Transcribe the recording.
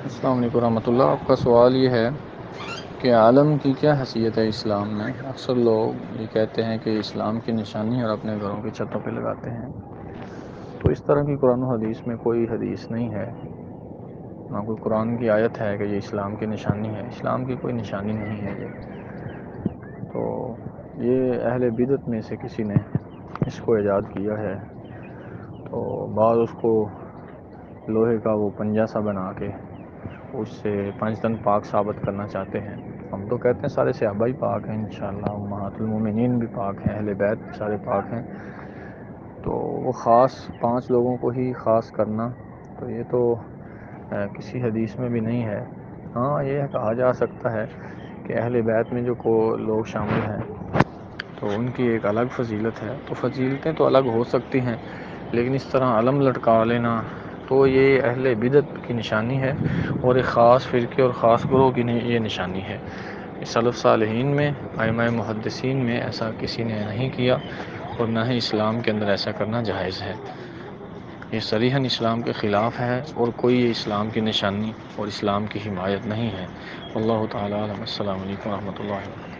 السلام علیکم ورحمۃ اللہ۔ آپ کا سوال یہ ہے کہ عالم کی کیا حیثیت ہے اسلام میں۔ اکثر لوگ یہ کہتے ہیں کہ اسلام کی نشانی اور اپنے گھروں کی چھتوں پہ لگاتے ہیں، تو اس طرح کی قرآن و حدیث میں کوئی حدیث نہیں ہے، نہ کوئی قرآن کی آیت ہے کہ یہ اسلام کی نشانی ہے۔ اسلام کی کوئی نشانی نہیں ہے تو یہ اہل بدعت میں سے کسی نے اس کو ایجاد کیا ہے، تو بعض اس کو لوہے کا وہ پنجہ سا بنا کے اس سے 5 تن پاک ثابت کرنا چاہتے ہیں۔ ہم تو کہتے ہیں سارے صحابہ ہی پاک ہیں، انشاءاللہ امہات المومنین بھی پاک ہیں، اہل بیت بھی سارے پاک ہیں، تو وہ خاص 5 لوگوں کو ہی خاص کرنا تو یہ تو کسی حدیث میں بھی نہیں ہے۔ ہاں یہ کہا جا سکتا ہے کہ اہل بیت میں جو لوگ شامل ہیں تو ان کی ایک الگ فضیلت ہے، تو فضیلتیں تو الگ ہو سکتی ہیں، لیکن اس طرح علم لٹکا لینا تو یہ اہل بدعت کی نشانی ہے، اور ایک خاص فرقے اور خاص گروہ کی یہ نشانی ہے۔ سلف صالحین میں، ائمہ محدثین میں ایسا کسی نے نہیں کیا، اور نہ ہی اسلام کے اندر ایسا کرنا جائز ہے۔ یہ صریحاً اسلام کے خلاف ہے، اور کوئی یہ اسلام کی نشانی اور اسلام کی حمایت نہیں ہے۔ اللہ تعالیٰ علیہ۔ السلام علیکم ورحمۃ اللہ وبرکاتہ۔